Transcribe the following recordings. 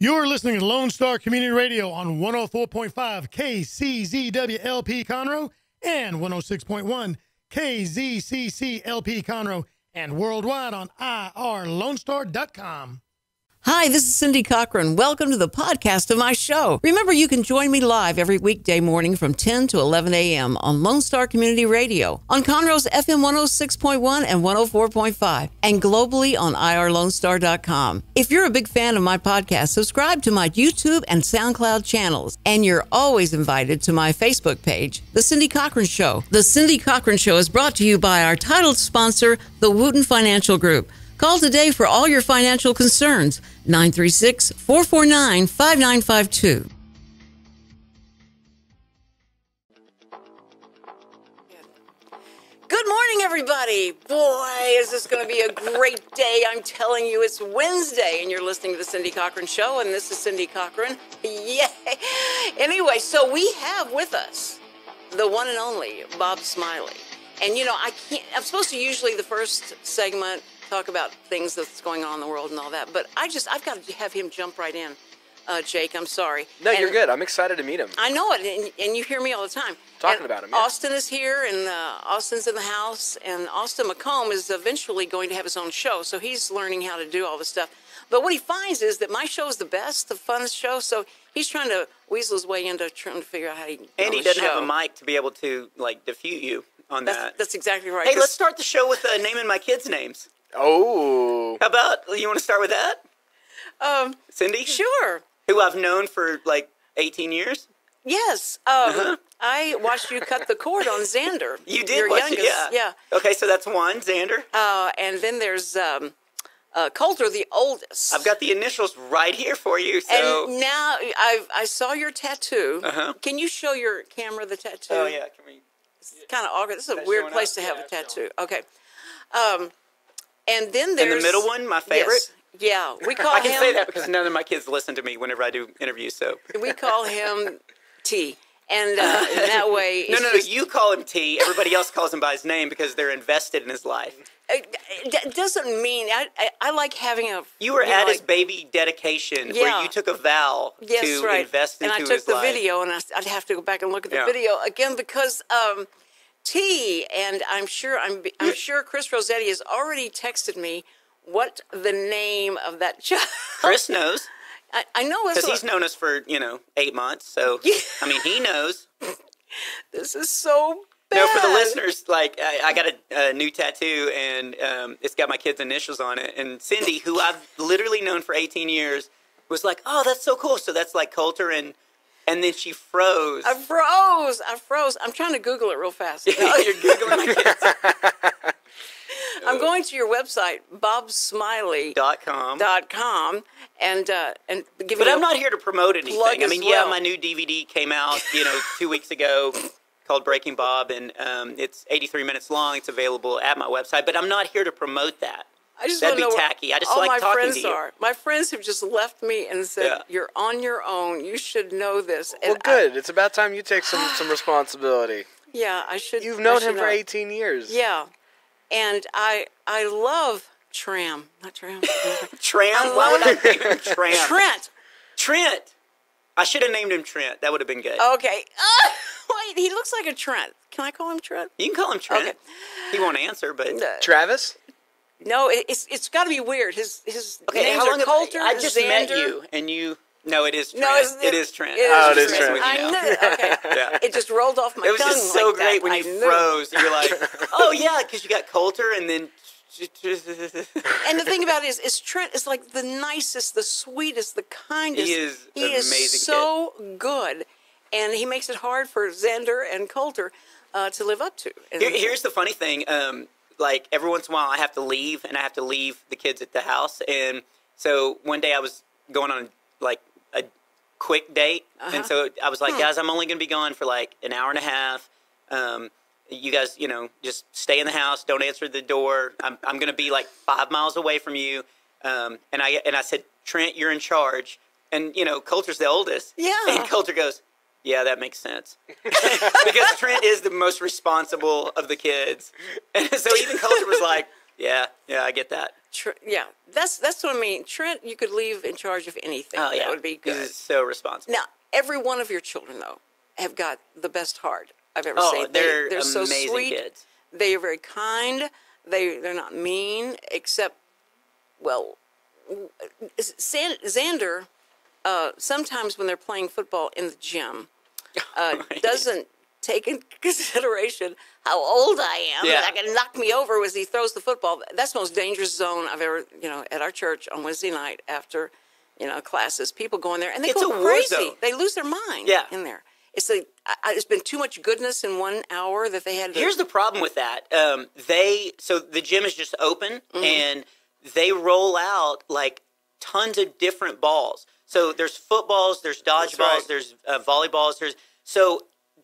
You're listening to Lone Star Community Radio on 104.5 KCZWLP Conroe and 106.1 KZCCLP Conroe and worldwide on irlonestar.com. Hi, this is Cindy Cochran. Welcome to the podcast of my show. Remember, you can join me live every weekday morning from 10 to 11 a.m. on Lone Star Community Radio, on Conroe's FM 106.1 and 104.5, and globally on irlonestar.com. If you're a big fan of my podcast, subscribe to my YouTube and SoundCloud channels, and you're always invited to my Facebook page, The Cindy Cochran Show. The Cindy Cochran Show is brought to you by our titled sponsor, the Wooten Financial Group. Call today for all your financial concerns, 936-449-5952. Good morning, everybody. Boy, is this going to be a great day. I'm telling you, it's Wednesday, and you're listening to The Cindy Cochran Show, and this is Cindy Cochran. Yay! Anyway, so we have with us the one and only Bob Smiley. And, you know, I'm supposed to usually the first segment talk about things that's going on in the world and all that, but I've got to have him jump right in. Jake, I'm sorry. No, you're good. I'm excited to meet him. I know it, and you hear me all the time. Talking about him, yeah. Austin is here, and Austin's in the house, and Austin McComb is eventually going to have his own show, so he's learning how to do all this stuff. But what he finds is that my show is the best, the funnest show, so he's trying to weasel his way into trying to figure out how he can And he doesn't have a mic to be able to, like, defute you on that. That's exactly right. Hey, let's start the show with naming my kids' names. Oh. How about, you want to start with that? Cindy? Sure. Who I've known for, like, 18 years? Yes. I watched you cut the cord on Xander. You did? Your youngest. Yeah. Okay, so that's one, Xander. And then there's Coulter, the oldest. I've got the initials right here for you. So. And now I saw your tattoo. Can you show your camera the tattoo? Oh, yeah. Can we? It's kind of awkward. This is a weird place to have a tattoo. Okay. And then there's... And the middle one, my favorite? Yes. Yeah. We call I can say that because none of my kids listen to me whenever I do interviews, so... We call him T. And in that way... No, you call him T. Everybody else calls him by his name because they're invested in his life. It doesn't mean... I like having a... You were at his baby dedication where you took a vow to invest into his life. And I took the video, and I'd have to go back and look at the video again because... T, and I'm sure Chris Rossetti has already texted me what the name of that child. Chris knows. I know because he's known us for 8 months. So I mean, he knows. This is so bad. No, for the listeners, like I got a new tattoo, and it's got my kids' initials on it. And Cindy, who I've literally known for 18 years, was like, "Oh, that's so cool." So that's like Coulter and then she froze. I froze. I'm trying to Google it real fast. You're Googling my kids. I'm going to your website, bobsmiley.com, and giving. But I'm not here to promote anything. I mean, well. my new DVD came out, 2 weeks ago, called Breaking Bob, and it's 83 minutes long. It's available at my website. But I'm not here to promote that. That'd be tacky. I just like talking to you. My friends have just left me and said, "You're on your own. You should know this." And well, good. It's about time you take some responsibility. Yeah, I should. You've known him for 18 years. Yeah, and I love Tram, not Tram. Tram? Why would I name him Tram? Trent. I should have named him Trent. That would have been good. Okay. Wait, he looks like a Trent. Can I call him Trent? You can call him Trent. Okay. He won't answer, but Travis. No, it's got to be weird. His names how long are Coulter. I just met you, and you. No, it is Trent. No, it is Trent. It is Trent. I knew it. Okay. Yeah. It just rolled off my tongue. It was just so like great that. when you froze. You were like, "Oh yeah," because you got Coulter, and then. And the thing about it is Trent is like the nicest, the sweetest, the kindest. He is an amazing so good, and he makes it hard for Xander and Coulter to live up to. Here's the funny thing. Like every once in a while I have to leave, and I have to leave the kids at the house. And so one day I was going on like a quick date. And so I was like, guys, I'm only going to be gone for like an hour and a half. You guys, just stay in the house. Don't answer the door. I'm going to be like 5 miles away from you. And I said, Trent, you're in charge. And, Coulter's the oldest. Yeah. And Coulter goes, yeah, that makes sense. Because Trent is the most responsible of the kids. And so even Coulter was like, Yeah, I get that. Yeah, that's what I mean. Trent, you could leave in charge of anything. Oh, yeah. That would be good. He's so responsible. Now, every one of your children, though, have got the best heart I've ever seen. They're so amazing sweet. kids. They are very kind. They're not mean, except, well, Xander, sometimes when they're playing football in the gym, doesn't take into consideration how old I am. Yeah. That can knock me over as he throws the football. That's the most dangerous zone I've ever, at our church on Wednesday night after, classes. People go in there and they It's go a war crazy. zone. They lose their mind in there. It's it's been too much goodness in 1 hour that they had to... Here's the problem with that. So the gym is just open, and they roll out, like, tons of different balls. So there's footballs, there's dodgeballs, there's volleyballs.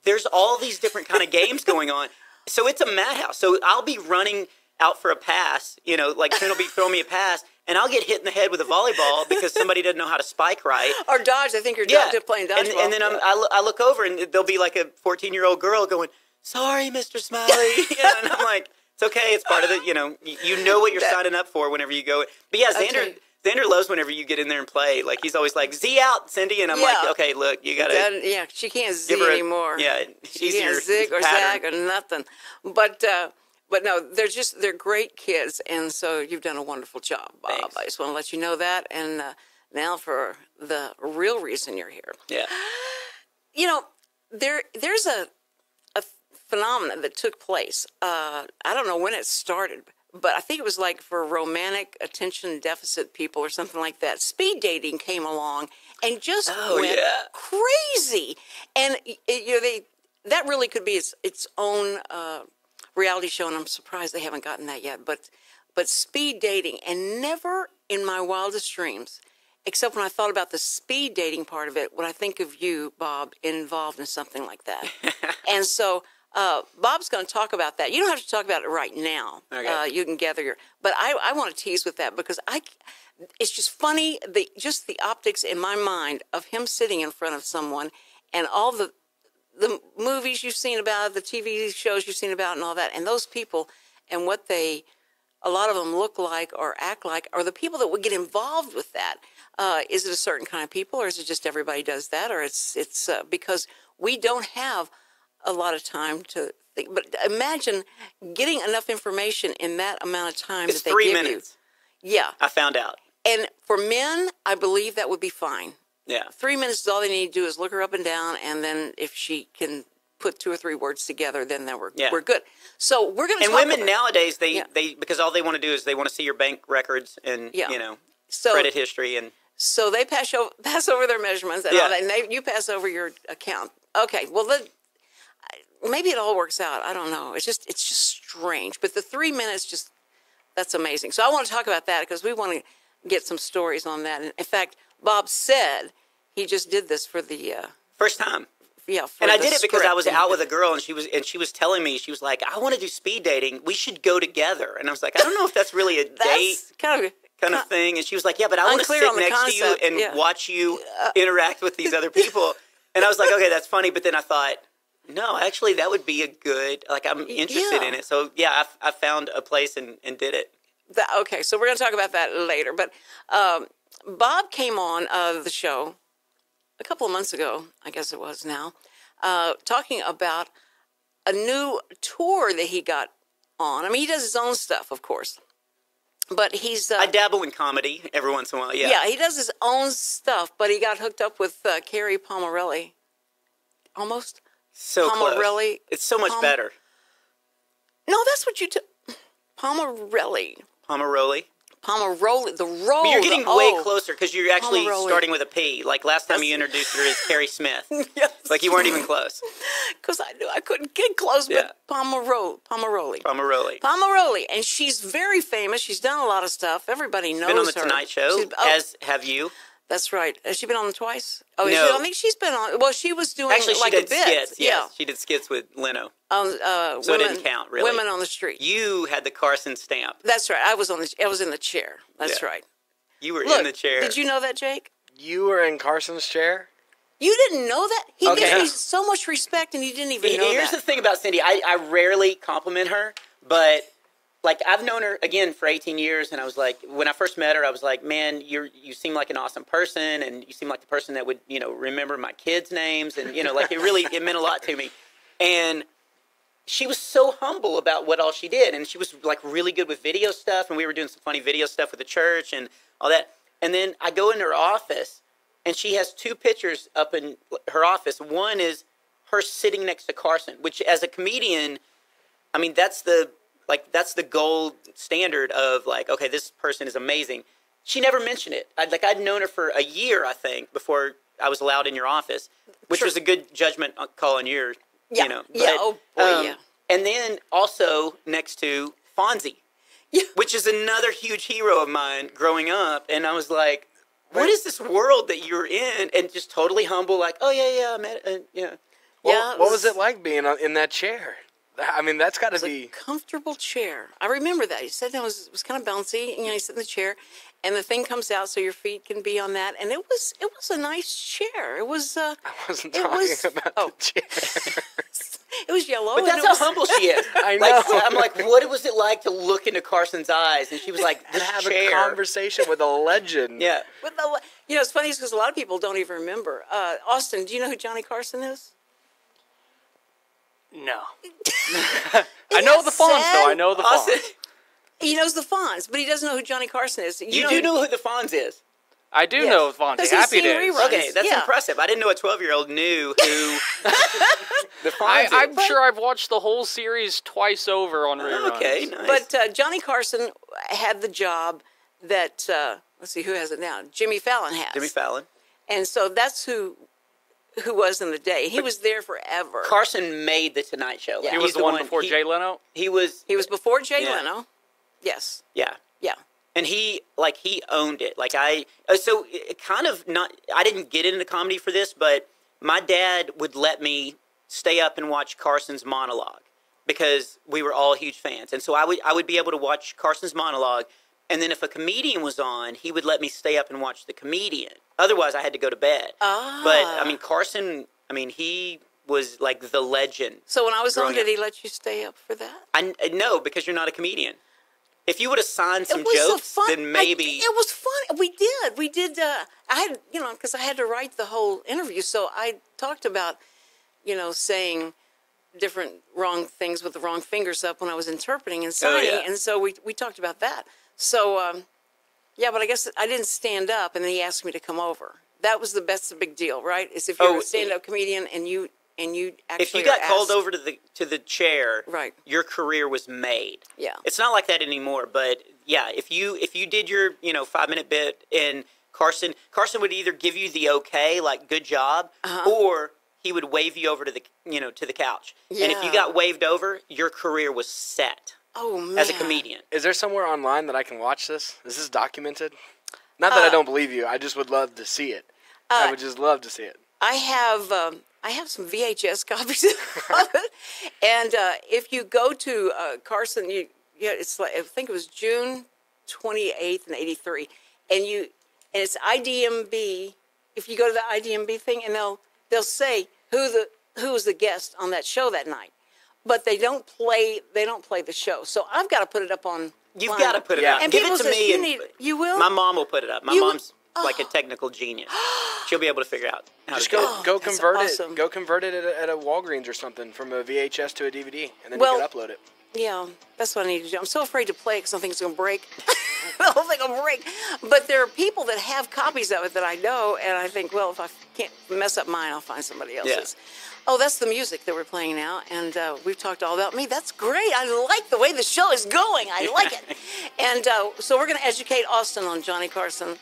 There's all these different kind of games going on. So it's a madhouse. So I'll be running out for a pass, like Trent will be throwing me a pass, and I'll get hit in the head with a volleyball because somebody doesn't know how to spike right. Or dodge. I think you're playing dodgeball. And then I look over, and there'll be like a 14-year-old girl going, "Sorry, Mr. Smiley." And I'm like, it's okay. It's part of the, you know what you're signing up for whenever you go. But yeah, Xander loves whenever you get in there and play. Like, he's always like, "Z out, Cindy." And I'm like, okay, look, you got to. She can't Z anymore. Yeah, she can't zig or zag or nothing. But no, they're great kids, and so you've done a wonderful job, Bob. Thanks. I just want to let you know that. And now for the real reason you're here. Yeah. There's a phenomenon that took place. I don't know when it started, but I think it was like for romantic attention deficit people or something like that. Speed dating came along and just went crazy. And that really could be its own reality show, and I'm surprised they haven't gotten that yet. But speed dating, and never in my wildest dreams, except when I thought about the speed dating part of it, would I think of you, Bob, involved in something like that. And so Bob's going to talk about that. You don't have to talk about it right now. Okay. You can gather your... But I want to tease with that because it's just funny, just the optics in my mind of him sitting in front of someone and all the movies you've seen about, the TV shows you've seen about and all that, and those people and what a lot of them look like or act like, are the people that would get involved with that. Is it a certain kind of people, or is it just everybody does that, or it's because we don't have a lot of time to think. But imagine getting enough information in that amount of time It's that they 3 give minutes. you. Yeah. I found out. And for men, I believe that would be fine. Yeah. 3 minutes is all they need to do is look her up and down, and then if she can put 2 or 3 words together, then we're good. So we're going to talk about... And women nowadays, they because all they want to do is they want to see your bank records and, credit history. And so they pass over their measurements and all that, and you pass over your account. Okay, well, maybe it all works out. I don't know. It's just strange. But the 3 minutes, that's amazing. So I want to talk about that because we want to get some stories on that. And in fact, Bob said he just did this for the first time. Yeah, and I did it because I was out with a girl, and she was telling me, she was like, "I want to do speed dating. We should go together." And I was like, "I don't know if that's really a date kind of thing." And she was like, "Yeah, but I want to sit next to you and watch you interact with these other people." And I was like, "Okay, that's funny." But then I thought, no, actually, that would be a good. Like, I'm interested in it. So yeah, I found a place and did it. Okay, so we're going to talk about that later. But Bob came on the show a couple of months ago, I guess it was now, talking about a new tour that he got on. I mean, he does his own stuff, of course, but he's... I dabble in comedy every once in a while, yeah. Yeah, he does his own stuff, but he got hooked up with Carrie Pomarelli. Almost? So Pomarelli. Close. It's so much better. No, that's what you... Pomarelli. Pomaroli, the roll. But you're getting way closer because you're actually starting with a P. Like last time you introduced her as Carrie Smith. Yes. Like you weren't even close. Because I knew I couldn't get close, but Pomaroli. And she's very famous. She's done a lot of stuff. Everybody knows her. Been on The Tonight Show, as have you. That's right. Has she been on twice? Oh, no. I think she's been on. Well, she was doing actually, like she did a bit. Skits. Yes, she did skits with Leno. So it didn't count, really. Women on the Street. You had the Carson stamp. That's right. I was in the chair. That's right. You were in the chair. Did you know that, Jake? You were in Carson's chair? You didn't know that? He gives me so much respect, and you didn't even know that. Here's the thing about Cindy. I rarely compliment her, but like I've known her again for 18 years, and I was like, when I first met her, I was like, man, you seem like an awesome person, and you seem like the person that would, remember my kids' names, and like it meant a lot to me. And she was so humble about what all she did, and she was like really good with video stuff, and we were doing some funny video stuff with the church and all that. And then I go in her office, and she has 2 pictures up in her office. One is her sitting next to Carson, which as a comedian, I mean, that's the gold standard of like, okay, this person is amazing. She never mentioned it. I'd known her for a year, I think, before I was allowed in your office, which was a good judgment call on yours, Yeah. But, Oh, boy, yeah. And then also next to Fonzie, which is another huge hero of mine growing up. And I was like, what is this world that you're in? And just totally humble, like, oh, yeah, I met it. Yeah. Well, what was it like being in that chair? I mean, that's got to be a comfortable chair. I remember that. You said that it was kind of bouncy. You sit in the chair, and the thing comes out so your feet can be on that. And it was a nice chair. It was. I wasn't talking about the chair. It was yellow. But that's how humble she is. I know. I'm like, what was it like to look into Carson's eyes? And she was like, this have chair. a conversation with a legend. Yeah. But it's funny because a lot of people don't even remember. Austin, do you know who Johnny Carson is? No. I know the Fonz, though. I know the Austin, Fonz. He knows the Fonz, but he doesn't know who Johnny Carson is. You do know who the Fonz is. I do know Fonzie. Because he's Happy seen Days. reruns. Okay, that's impressive. I didn't know a 12-year-old knew who the Fonz is. I'm sure I've watched the whole series twice over on reruns. Okay, nice. But Johnny Carson had the job that, let's see, who has it now? Jimmy Fallon has. Jimmy Fallon. And so that's who was in the day. He was there forever. Carson made the Tonight Show. Yeah. He was the one before Jay Leno? He was before Jay Leno. Yes. Yeah. Yeah. And he owned it. So it kind of not, I didn't get into comedy for this, but my dad would let me stay up and watch Carson's monologue because we were all huge fans. And so I would be able to watch Carson's monologue. And then if a comedian was on, he would let me stay up and watch the comedian. Otherwise, I had to go to bed. Ah. But, I mean, Carson, he was like the legend. So when I was on, growing did up. he let you stay up for that? No, because you're not a comedian. If you would have signed some It was jokes, then maybe. it was fun. We did. I had, because I had to write the whole interview. So I talked about, saying different wrong things with the wrong fingers up when I was interpreting and signing. yeah. And so we talked about that. So, yeah, but I guess I didn't stand up, and then he asked me to come over. That was the big deal, right? Is if you're a stand-up comedian and you actually if you got are called asked, over to the chair, right, your career was made. Yeah. It's not like that anymore, but yeah, if you did your 5-minute bit and Carson would either give you the okay, like good job, or he would wave you over to the to the couch. Yeah. And if you got waved over, your career was set. Oh man. As a comedian. Is there somewhere online that I can watch this? Is this documented? Not that I don't believe you. I just would love to see it. I would just love to see it. I have some VHS copies of it, and if you go to Carson, it's like I think it was June 28th in '83, and it's IDMB. If you go to the IDMB thing, and they'll say who was the guest on that show that night, but they don't play the show. So I've got to put it up on. You've got to put it up. And Give people it to say, me. you will. My mom will put it up. My You mom's will? like a technical genius. She'll be able to figure out how Just to do it. go that's convert awesome. it. Go convert it at a Walgreens or something from a VHS to a DVD, and then Well- you can upload it. Yeah, that's what I need to do. I'm so afraid to play it because I think it's going to break. The whole thing will break. But there are people that have copies of it that I know, and I think, well, if I can't mess up mine, I'll find somebody else's. Oh, that's the music that we're playing now, and we've talked all about me. That's great. I like the way the show is going. I like it. And so we're going to educate Austin on Johnny Carson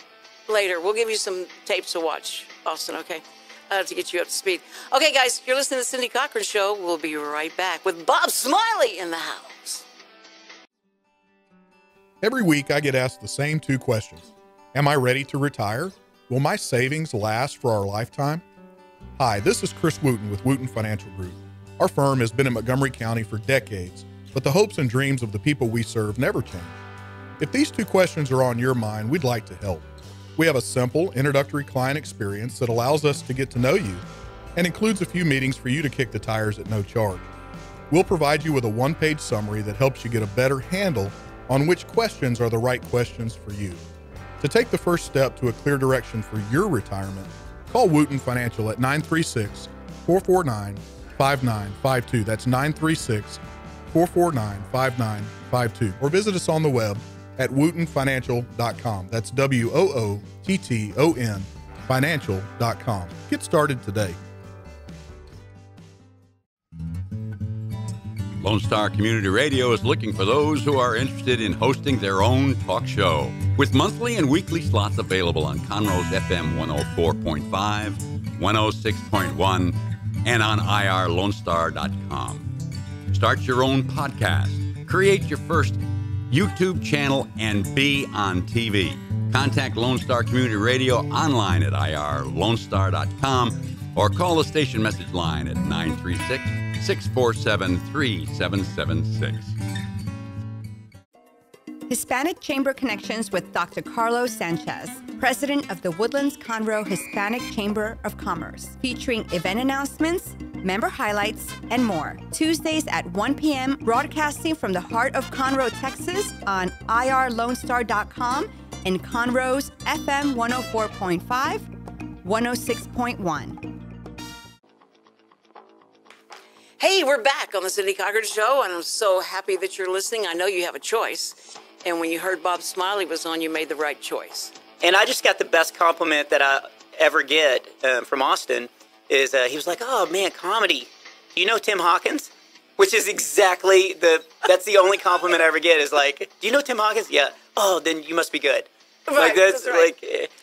later. We'll give you some tapes to watch, Austin, okay? To get you up to speed. Okay, guys, you're listening to the Cindy Cochran Show. We'll be right back with Bob Smiley in the house. Every week I get asked the same 2 questions. Am I ready to retire? Will my savings last for our lifetime? Hi, this is Chris Wooten with Wooten Financial Group. Our firm has been in Montgomery County for decades, but the hopes and dreams of the people we serve never change. If these 2 questions are on your mind, we'd like to help. We have a simple, introductory client experience that allows us to get to know you and includes a few meetings for you to kick the tires at no charge. We'll provide you with a one-page summary that helps you get a better handle on which questions are the right questions for you. To take the first step to a clear direction for your retirement, call Wooten Financial at 936-449-5952. That's 936-449-5952. Or visit us on the web at wootenfinancial.com. That's WOOTTON financial.com. Get started today. Lone Star Community Radio is looking for those who are interested in hosting their own talk show, with monthly and weekly slots available on Conroe's FM 104.5, 106.1, and on irlonestar.com. Start your own podcast, create your first YouTube channel, and be on TV. Contact Lone Star Community Radio online at irlonestar.com or call the station message line at 936-647-3776. Hispanic Chamber Connections with Dr. Carlos Sanchez, President of the Woodlands Conroe Hispanic Chamber of Commerce, featuring event announcements, member highlights, and more. Tuesdays at 1 p.m., broadcasting from the heart of Conroe, Texas on irlonestar.com and Conroe's FM 104.5, 106.1. Hey, we're back on the Cindy Cochran Show, and I'm so happy that you're listening. I know you have a choice. And when you heard Bob Smiley was on, you made the right choice. And I just got the best compliment that I ever get from Austin is he was like, oh, man, comedy. Do you know Tim Hawkins? Which is exactly that's the only compliment I ever get is like, do you know Tim Hawkins? Yeah. Oh, then you must be good. Right, like that's right.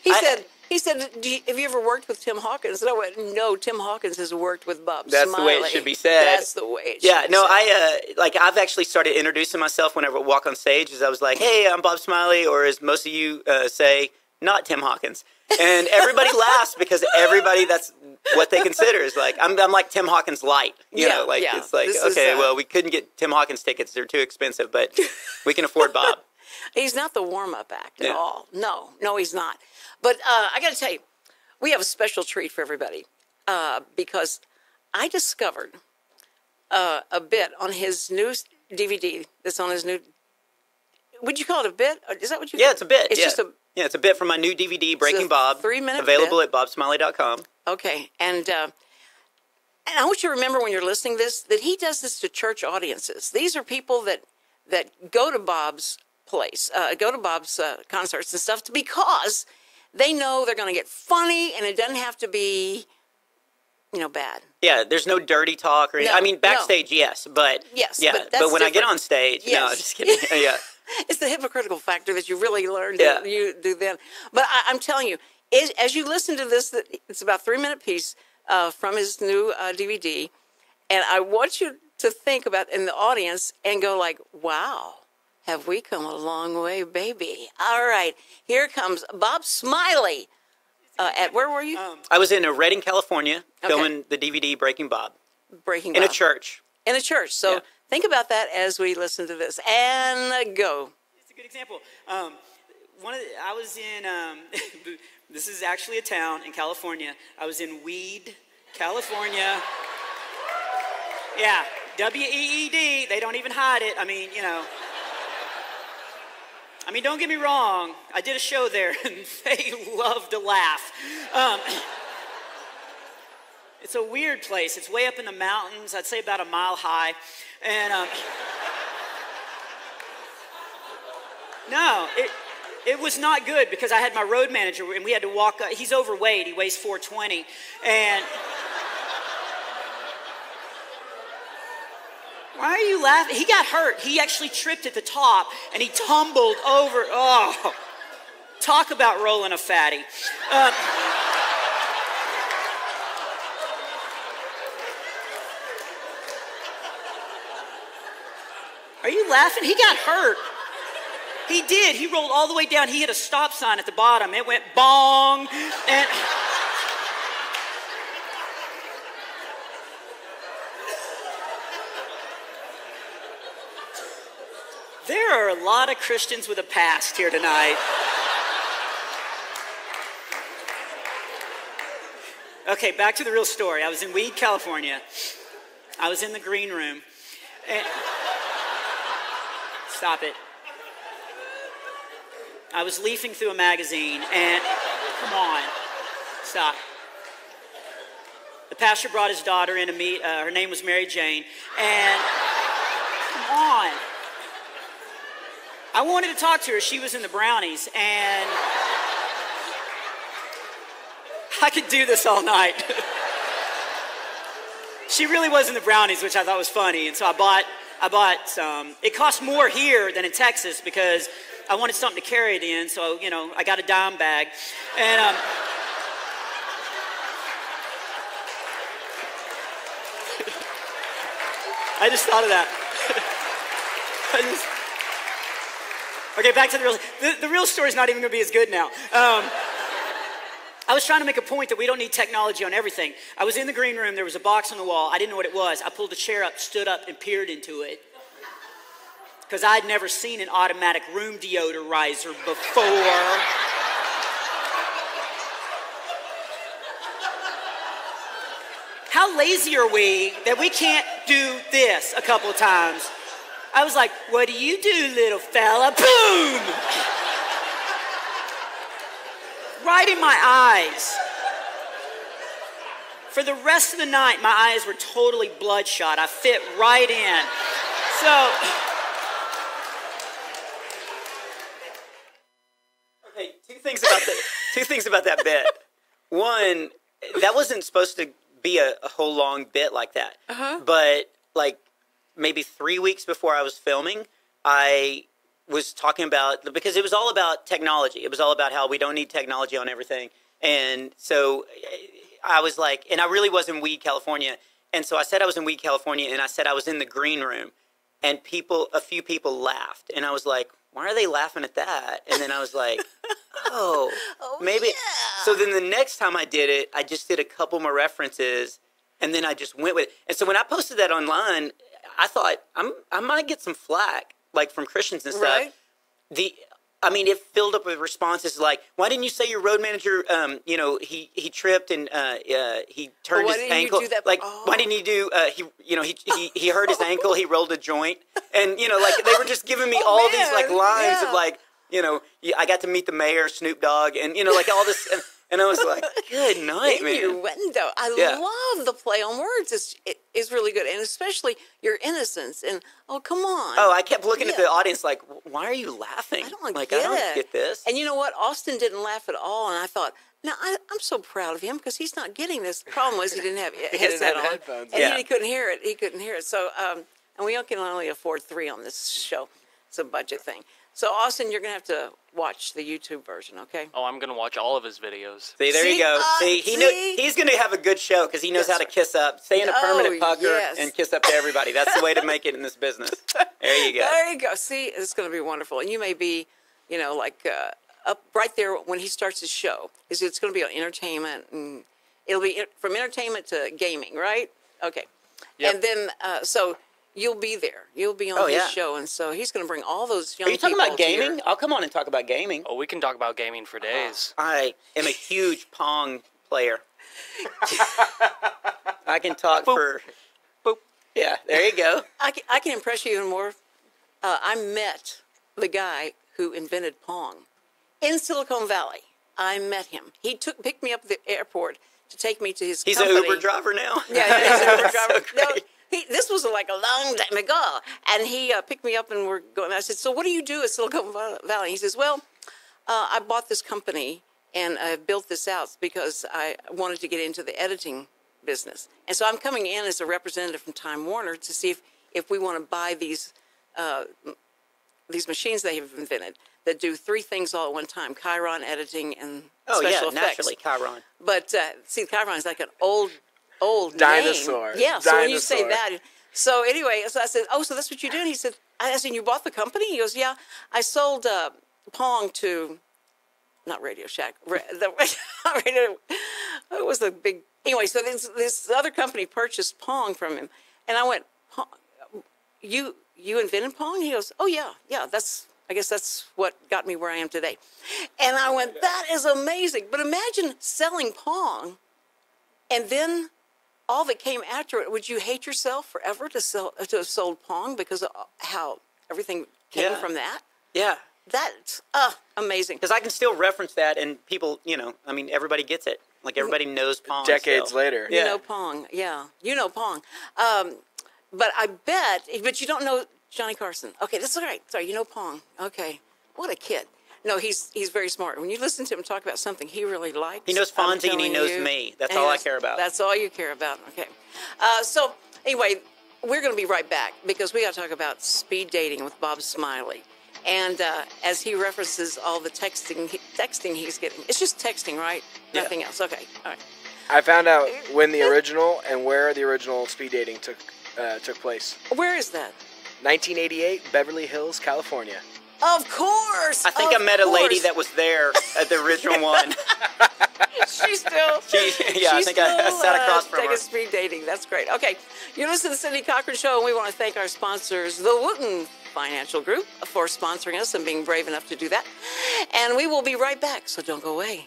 like He said, have you ever worked with Tim Hawkins? And I went, no, Tim Hawkins has worked with Bob That's Smiley. the way it should be said. That's the way it should be said. I've actually started introducing myself whenever I walk on stage as I was like, hey, I'm Bob Smiley, or as most of you say, not Tim Hawkins. And everybody laughs because everybody, that's what they consider is like, I'm like Tim Hawkins light. You know, it's like, okay, well, we couldn't get Tim Hawkins tickets. They're too expensive, but we can afford Bob. He's not the warm-up act at all. No, he's not. But I got to tell you, we have a special treat for everybody because I discovered a bit on his new DVD that's on his new. Would you call it a bit? Is that what you? Yeah, it's a bit. It's just a. Yeah, it's a bit from my new DVD, Breaking Bob. 3-minute available bit. at bobsmiley.com. Okay, and I want you to remember when you're listening to this that he does this to church audiences. These are people that go to Bob's place, go to Bob's concerts and stuff because they know they're going to get funny, and it doesn't have to be, bad. Yeah, there's no dirty talk or anything. I mean, backstage, yes, but but when I get on stage, no, just kidding. Yeah, it's the hypocritical factor that you really learn that you do then. But I'm telling you, as you listen to this, it's about a 3-minute piece from his new DVD, and I want you to think about in the audience and go like, wow. Have we come a long way, baby? All right, here comes Bob Smiley. Where were you? I was in Redding, California, filming the DVD Breaking Bob. Breaking Bob. In a church. In a church. So think about that as we listen to this. And go. It's a good example. I was in, this is actually a town in California. I was in Weed, California. Yeah, W-E-E-D. They don't even hide it. I mean, don't get me wrong. I did a show there, and they love to laugh. It's a weird place. It's way up in the mountains. I'd say about a mile high. And no, it was not good because I had my road manager, and we had to walk up. He's overweight. He weighs 420. And why are you laughing? He got hurt. He actually tripped at the top, and he tumbled over. Oh, talk about rolling a fatty. Are you laughing? He got hurt. He did. He rolled all the way down. He hit a stop sign at the bottom. It went bong. And there are a lot of Christians with a past here tonight. Okay, back to the real story. I was in Weed, California. I was in the green room, And stop it. I was leafing through a magazine, and come on, stop. The pastor brought his daughter in to meet. Her name was Mary Jane, and come on. I wanted to talk to her. She was in the Brownies, and I could do this all night. She really was in the Brownies, which I thought was funny, and so I bought some. It cost more here than in Texas because I wanted something to carry it in, so, you know, I got a dime bag. And I just thought of that. Okay, back to the real. The real story's not even going to be as good now. I was trying to make a point that we don't need technology on everything. I was in the green room. There was a box on the wall. I didn't know what it was. I pulled the chair up, stood up, and peered into it because I'd never seen an automatic room deodorizer before. How lazy are we that we can't do this a couple of times? I was like, what do you do, little fella? Boom! Right in my eyes. For the rest of the night, my eyes were totally bloodshot. I fit right in. So, okay, two things about that bit. One, that wasn't supposed to be a whole long bit like that. But like maybe 3 weeks before I was filming, I was talking about, because it was all about technology. It was all about how we don't need technology on everything. And so I was like, and I really was in Weed, California. And so I said I was in Weed, California, and I said I was in the green room. And a few people laughed. And I was like, why are they laughing at that? And then I was like, oh, maybe. Yeah. So then the next time I did it, I just did a couple more references, and then I just went with it. And so when I posted that online, I thought, I might get some flack, like from Christians and stuff. Right. It filled up with responses like, why didn't you say your road manager, he tripped and he turned his ankle? Why didn't you do, he hurt his ankle, he rolled a joint. And, like they were just giving me all these like lines of like, I got to meet the mayor, Snoop Dogg, and, like all this. And I was like, good night, man. Innuendo. I love the play on words. It's really good. And especially your innocence. And, oh, come on. Oh, I kept looking at the audience like, why are you laughing? I don't get this. And you know what? Austin didn't laugh at all. And I thought, now, I'm so proud of him because he's not getting this. The problem was he didn't have headset on. Headphones. And he couldn't hear it. He couldn't hear it. So, and we can only afford 3 on this show. It's a budget thing. So, Austin, you're going to have to watch the YouTube version, okay? Oh, I'm going to watch all of his videos. See, there you go. He's going to have a good show because he knows how to kiss up, stay in a permanent pucker, and kiss up to everybody. That's the way to make it in this business. There you go. There you go. See, it's going to be wonderful. And you may be, up right there when he starts his show. It's going to be on entertainment, and it'll be from entertainment to gaming, right? Okay. Yep. And then, so... you'll be there. You'll be on his show, and so he's going to bring all those young people. Are you talking about gaming? I'll come on and talk about gaming. Oh, we can talk about gaming for days. I am a huge Pong player. I can talk for... Boop. Yeah, there you go. I can impress you even more. I met the guy who invented Pong in Silicon Valley. I met him. He picked me up at the airport to take me to his company. He's an Uber driver now? Yeah, he's an Uber driver. So great. This was like a long time ago, and he picked me up, and we're going. I said, "So what do you do at Silicon Valley?" He says, "Well, I bought this company, and I built this out because I wanted to get into the editing business, and so I'm coming in as a representative from Time Warner to see if we want to buy these machines they have invented that do 3 things all at one time: Chiron, editing, and special effects." Naturally, Chiron. But see, Chiron is like an old dinosaur. Name. Yeah, so when you say that. So anyway, so I said, oh, so that's what you do? And he said, I said, you bought the company? He goes, yeah, I sold Pong to, not Radio Shack, it was the big, anyway, so this other company purchased Pong from him. And I went, you invented Pong? He goes, oh, yeah, I guess that's what got me where I am today. And I went, that is amazing. But imagine selling Pong and then all that came after it, would you hate yourself forever to have sold Pong because of how everything came from that? Yeah. That's amazing. Because I can still reference that, and people, everybody gets it. Like, everybody knows Pong. Decades later. You know Pong. Yeah. You know Pong. But you don't know Johnny Carson. Okay, that's all right. Sorry, you know Pong. Okay. What a kid. No, he's very smart. When you listen to him talk about something he really likes. He knows Fonzie and he knows me. That's all I care about. That's all you care about. Okay. So, anyway, we're going to be right back because we got to talk about speed dating with Bob Smiley. And as he references all the texting he's getting. It's just texting, right? Yeah. Nothing else. Okay. All right. I found out when the original and where the original speed dating took place. Where is that? 1988, Beverly Hills, California. Of course. I think I met a lady that was there at the original one. She's still. I think I sat across from her. Taking speed dating. That's great. Okay, you're listening to the Cindy Cochran Show, and we want to thank our sponsors, the Wooten Financial Group, for sponsoring us and being brave enough to do that. And we will be right back, so don't go away.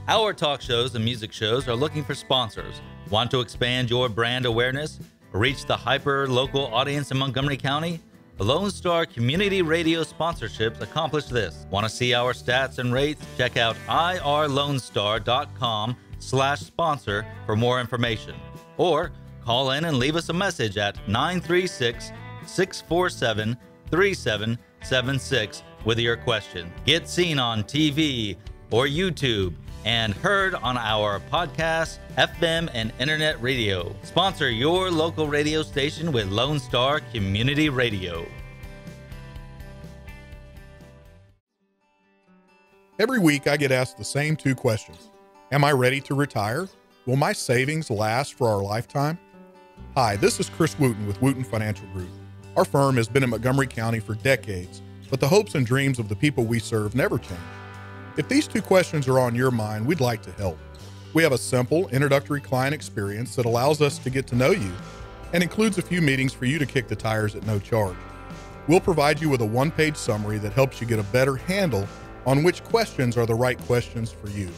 Our talk shows and music shows are looking for sponsors. Want to expand your brand awareness? Reach the hyper-local audience in Montgomery County? The Lone Star Community Radio sponsorships accomplish this. Want to see our stats and rates? Check out irlonestar.com/sponsor for more information. Or call in and leave us a message at 936-647-3776 with your question. Get seen on TV or YouTube and heard on our podcast, FM, and internet radio. Sponsor your local radio station with Lone Star Community Radio. Every week I get asked the same two questions. Am I ready to retire? Will my savings last for our lifetime? Hi, this is Chris Wooten with Wooten Financial Group. Our firm has been in Montgomery County for decades, but the hopes and dreams of the people we serve never change. If these two questions are on your mind, we'd like to help. We have a simple, introductory client experience that allows us to get to know you and includes a few meetings for you to kick the tires at no charge. We'll provide you with a one-page summary that helps you get a better handle on which questions are the right questions for you.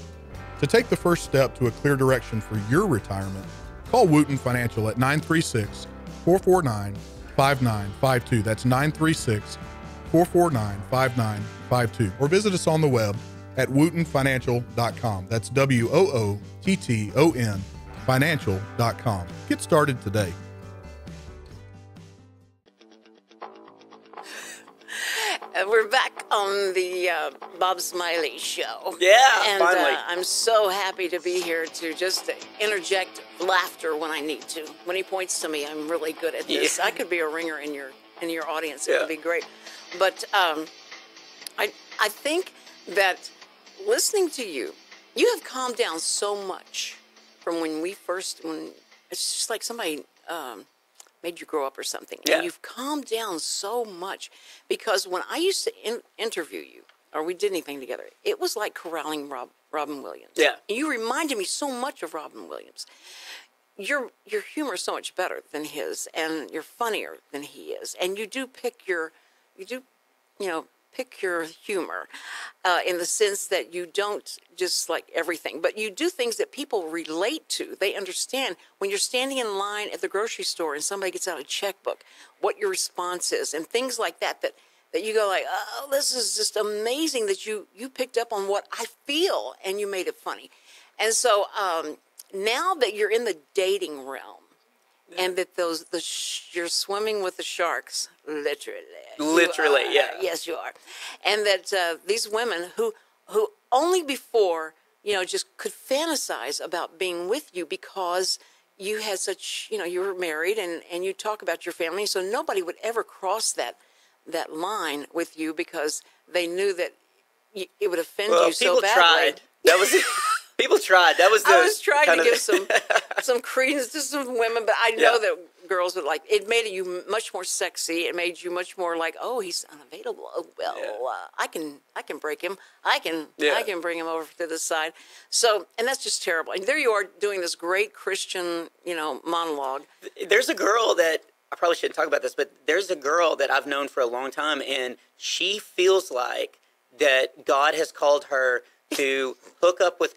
To take the first step to a clear direction for your retirement, call Wooten Financial at 936-449-5952. That's 936-449-5952. Or visit us on the web at wootenfinancial.com. That's WOOTTON financial.com. Get started today. We're back on the Bob Smiley Show. Yeah, and, finally. I'm so happy to be here to just interject laughter when I need to. When he points to me, I'm really good at this. Yeah. I could be a ringer in your audience. It would be great. But I think that listening to you have calmed down so much from when it's just like somebody made you grow up or something. Yeah. And you've calmed down so much because when I used to interview you, or we did anything together, it was like corralling Robin Williams. Yeah. And you reminded me so much of Robin Williams. Your humor is so much better than his, and you're funnier than he is. And you do pick your humor in the sense that you don't just like everything, but you do things that people relate to. They understand when you're standing in line at the grocery store and somebody gets out a checkbook, what your response is, and things like that you go like, oh, this is just amazing that you picked up on what I feel and you made it funny. And so now that you're in the dating realm, and that you're swimming with the sharks, literally, yeah. Yes, you are. And that these women who only before, just could fantasize about being with you because you had such, you were married and you talk about your family. So nobody would ever cross that line with you because they knew that it would offend you so badly. People tried. That was People tried. That was the. I was trying to give some credence to some women, but I know that girls would like. It made you much more sexy. It made you much more like, oh, he's unavailable. Oh well, I can break him. I can bring him over to the side. So, and that's just terrible. And there you are doing this great Christian, monologue. There's a girl that I probably shouldn't talk about this, but there's a girl that I've known for a long time, and she feels like that God has called her to hook up with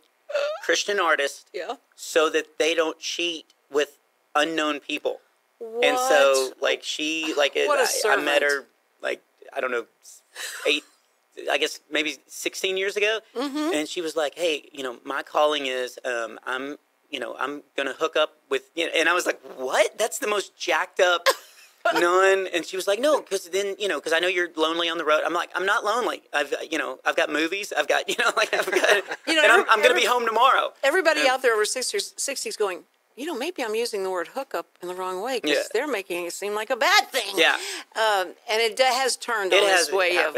Christian artists so that they don't cheat with unknown people. What? And so, like, she, like, I met her, like, I don't know, I guess maybe 16 years ago. Mm-hmm. And she was like, hey, you know, my calling is, I'm going to hook up with, you know, and I was like, what? That's the most jacked up nun. And she was like, no, because then, you know, because I know you're lonely on the road. I'm like, I'm not lonely. I've got movies. I've got, you know, like, I've got, and I'm going to be home tomorrow. Everybody out there over 60s going, you know, maybe I'm using the word hookup in the wrong way because they're making it seem like a bad thing. Yeah. And it has turned on this way of...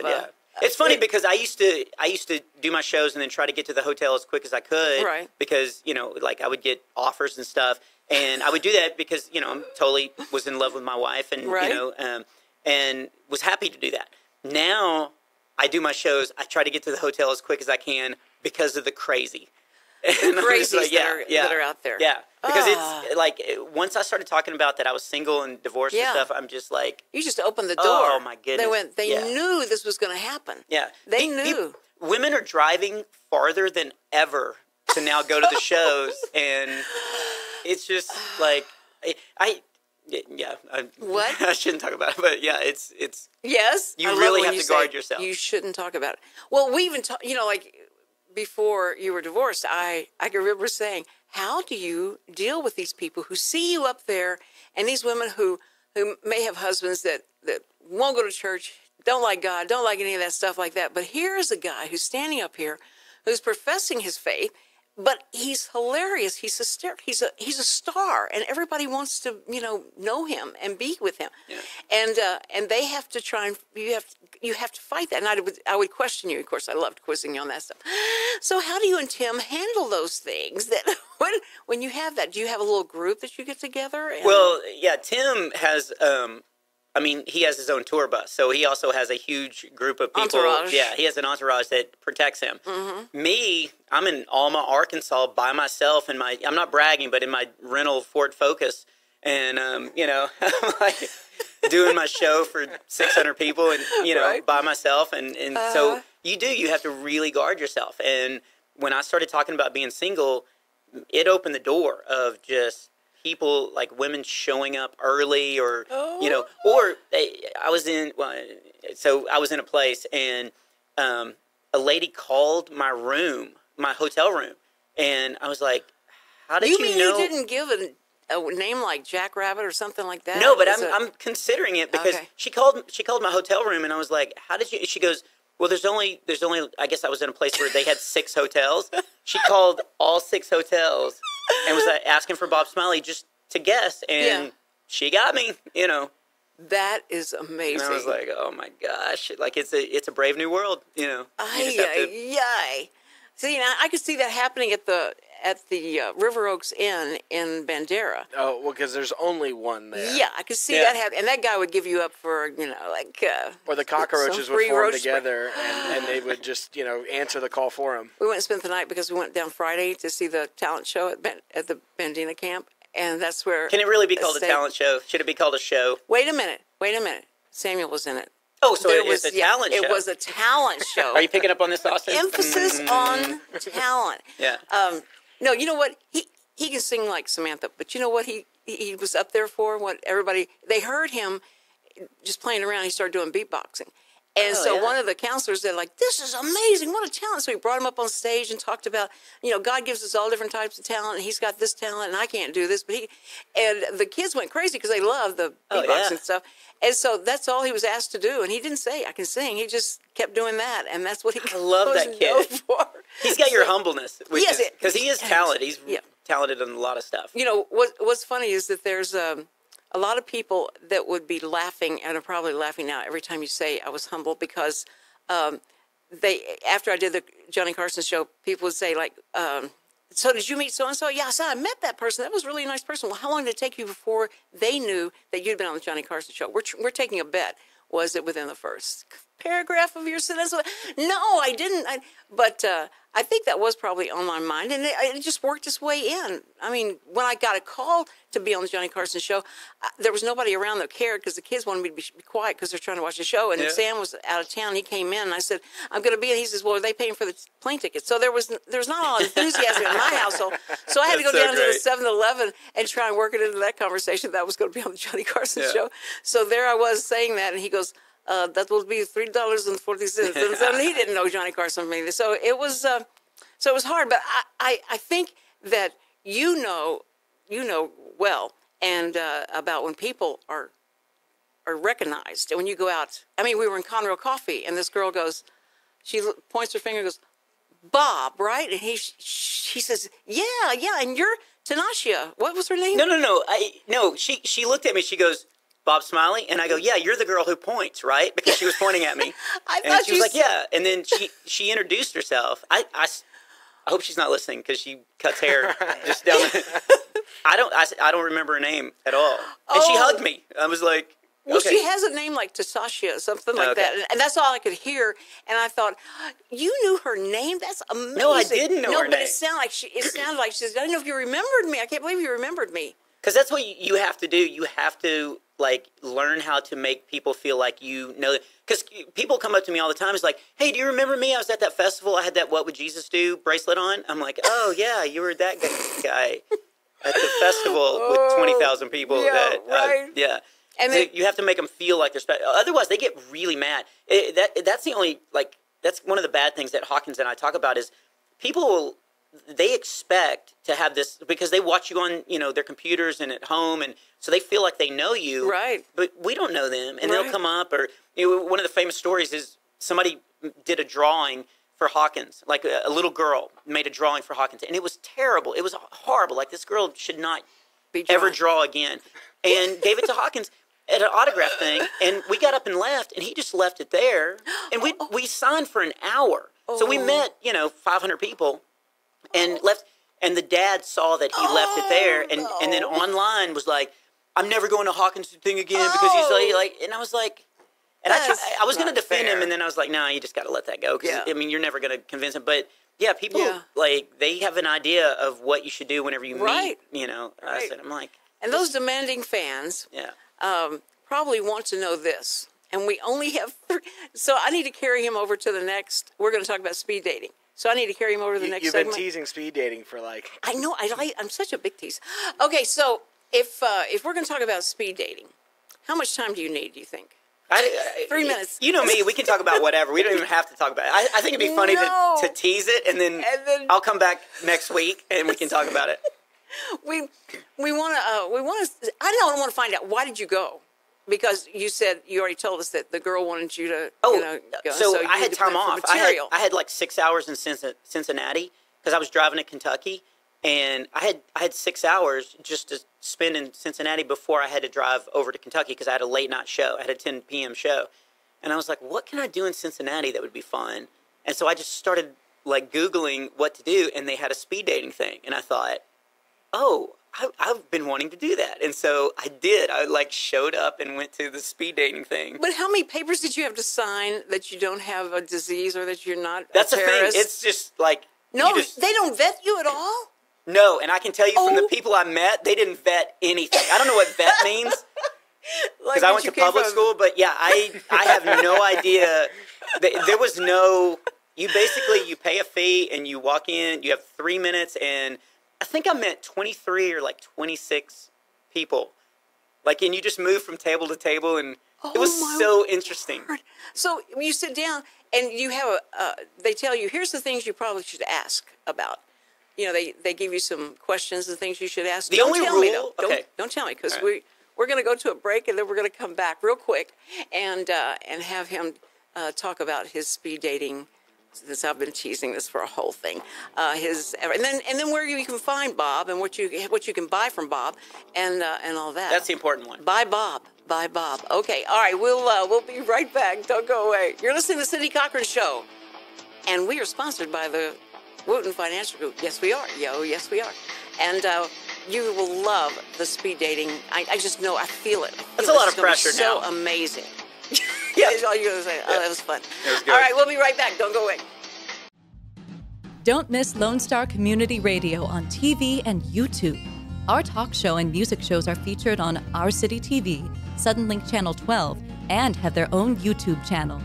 It's funny because I used to do my shows and then try to get to the hotel as quick as I could. Right. Because, you know, like I would get offers and stuff. And I would do that because, you know, I'm totally was in love with my wife and, you know, and was happy to do that. Now I do my shows. I try to get to the hotel as quick as I can because of the crazy. And crazies like, that are out there. Yeah. Because it's like once I started talking about that I was single and divorced and stuff, I'm just like, you just opened the door. Oh my goodness! They knew this was going to happen. Yeah, they knew. Women are driving farther than ever to now go to the shows, and it's just like what? I shouldn't talk about it, but yeah, it's yes. You really have to guard yourself. You shouldn't talk about it. Well, we even you know, like before you were divorced, I can remember saying, how do you deal with these people who see you up there, and these women who may have husbands that won't go to church, don't like God, don't like any of that stuff like that, but here is a guy who's standing up here who's professing his faith, but he's hilarious, he's hysterical, he's a star, and everybody wants to, you know him and be with him. Yeah. And they have to try and you have to fight that. And I would question you. Of course, I loved quizzing you on that stuff. So how do you and Tim handle those things? That when you have that, do you have a little group that you get together? Well, yeah, Tim has. I mean, he has his own tour bus, so he also has a huge group of people. Entourage. Yeah, he has an entourage that protects him. Mm-hmm. Me, I'm in Alma, Arkansas by myself I'm not bragging, but in my rental Ford Focus, and you know, I'm like doing my show for 600 people, and you know, by myself, and so you have to really guard yourself. And when I started talking about being single, it opened the door of just people, like women showing up early, or you know, or I was in a place, and a lady called my hotel room, and I was like, "How did you know?" You didn't give a name like Jackrabbit or something like that? No, but I'm considering it because she called my hotel room, and I was like, "How did you?" She goes, well, there's only. I guess I was in a place where they had 6 hotels. She called all 6 hotels and was asking for Bob Smiley just to guess, and she got me. You know, that is amazing. And I was like, oh my gosh, like it's a brave new world. You know, See, now I could see that happening at the River Oaks Inn in Bandera. Oh, well, because there's only one there. Yeah, I could see that happen, and that guy would give you up for, you know, like. Or the cockroaches would form together, and they would just, you know, answer the call for him. We went and spent the night because we went down Friday to see the talent show at the Bandina camp, and that's where. Can it really be called a talent show? Should it be called a show? Wait a minute. Samuel was in it. Oh, so it was a talent show. It was a talent show. Are you picking up on this, Austin? Emphasis on talent. Yeah. No, you know what? He can sing like Samantha, but you know what he was up there for? What everybody, they heard him just playing around. He started doing beatboxing. And one of the counselors said, like, this is amazing. What a talent. So he brought him up on stage and talked about, you know, God gives us all different types of talent, and he's got this talent, and I can't do this. And the kids went crazy because they love the beatboxing stuff. And so that's all he was asked to do. And he didn't say, I can sing. He just kept doing that. And that's what he I love that kid. For. He's got your humbleness. Yes. Because he is talented. He's talented in a lot of stuff. You know, what's funny is that there's a lot of people that would be laughing, and are probably laughing now every time you say I was humble, because after I did the Johnny Carson show, people would say, like, so did you meet so-and-so? Yeah, I met that person. That was a really nice person. Well, how long did it take you before they knew that you'd been on the Johnny Carson show? We're taking a bet. Was it within the first paragraph of your sentence? No, I didn't. But I think that was probably on my mind, and it just worked its way in. I mean, when I got a call to be on the Johnny Carson show, there was nobody around that cared because the kids wanted me to be quiet because they're trying to watch the show. And Sam was out of town. He came in, and I said, I'm going to be in. He says, well, are they paying for the plane ticket? So there was not a lot of enthusiasm in my household. So I had to go down to the 7-Eleven and try and work it into that conversation that I was going to be on the Johnny Carson show. So there I was saying that, and he goes, that will be $3.40. And he didn't know Johnny Carson maybe. So it was hard. But I think that you know well and about when people are recognized. And when you go out, I mean, we were in Conroe Coffee, and this girl goes, she points her finger and goes, Bob, right? And she says, yeah, and you're Tanashia. What was her name? No. She looked at me. She goes, Bob Smiley? And I go, yeah, you're the girl who points, right? Because she was pointing at me. And she was like, yeah. And then she introduced herself. I hope she's not listening because she cuts hair just down the... I don't remember her name at all. And she hugged me. I was like, well, she has a name like Tasashia, something like that. And that's all I could hear. And I thought, you knew her name? That's amazing. No, I didn't know her name. No, but it sounded like she said, I don't know if you remembered me. I can't believe you remembered me. Because that's what you have to do. You have to, like, learn how to make people feel like you know. Because people come up to me all the time. It's like, hey, do you remember me? I was at that festival. I had that What Would Jesus Do bracelet on. I'm like, oh, yeah, you were that guy at the festival with 20,000 people. Yeah, right. Yeah. And so you have to make them feel like they're special. Otherwise, they get really mad. That's the only, like, that's one of the bad things that Hawkins and I talk about is people they expect to have this because they watch you on, their computers and at home, and so they feel like they know you. Right. But we don't know them, and they'll come up, or one of the famous stories is somebody did a drawing for Hawkins, like a little girl made a drawing for Hawkins, and it was terrible. It was horrible. Like, this girl should not ever draw again, and gave it to Hawkins at an autograph thing, and we got up and left, and he just left it there, and we signed for an hour. So we met, 500 people. And left, and the dad saw that he left it there, and then online was like, "I'm never going to Hawkins' thing again because he's like," and I was like, and I was going to defend him, and then I was like, "No, you just got to let that go because I mean, you're never going to convince him." But yeah, people like they have an idea of what you should do whenever you meet, us, and I'm like, and those demanding fans, probably want to know this, and we only have 3, so I need to carry him over to the next. We're going to talk about speed dating. So I need to carry him over to the next segment. You've been teasing speed dating for like... I know. I'm such a big tease. Okay, so if we're going to talk about speed dating, how much time do you need, do you think? 3 minutes. You know me. We can talk about whatever. We don't even have to talk about it. I think it'd be funny to tease it, and then I'll come back next week, and we can talk about it. We want to... I don't want to find out, why did you go? Because you said, you already told us that the girl wanted you to go. So I had time off. I had like 6 hours in Cincinnati because I was driving to Kentucky, and I had 6 hours just to spend in Cincinnati before I had to drive over to Kentucky because I had a late night show. I had a 10 p.m. show. And I was like, what can I do in Cincinnati that would be fun? And so I just started like Googling what to do, and they had a speed dating thing. And I thought, I've been wanting to do that. And so I did. I like showed up and went to the speed dating thing. But how many papers did you have to sign that you don't have a disease or that you're not That's a the terrorist? thing. It's just like... No, they don't vet you at all? No, and I can tell you from the people I met, they didn't vet anything. I don't know what vet means because I went to public school, but yeah, I have no idea. There was no... You pay a fee and you walk in, you have 3 minutes, and I think I met 23 or like 26 people. Like, and you just move from table to table, and it was so interesting. So you sit down and you have they tell you, here's the things you probably should ask about. They give you some questions and things you should ask. The only rule, don't tell me, because we're going to go to a break, and then we're going to come back real quick and have him talk about his speed dating. Since I've been teasing this for a whole thing, and then where you can find Bob and what you can buy from Bob, and all that. That's the important one. Buy Bob. Okay, all right. We'll be right back. Don't go away. You're listening to the Cindy Cochran Show, and we are sponsored by the Wooten Financial Group. Yes, we are. Yes, we are. And you will love the speed dating. I just know. I feel it. That's a lot of pressure now. So amazing. Yeah, that's all you're going to say. Oh, that was fun. All right, we'll be right back. Don't go away. Don't miss Lone Star Community Radio on TV and YouTube. Our talk show and music shows are featured on Our City TV, Suddenlink Channel 12, and have their own YouTube channel.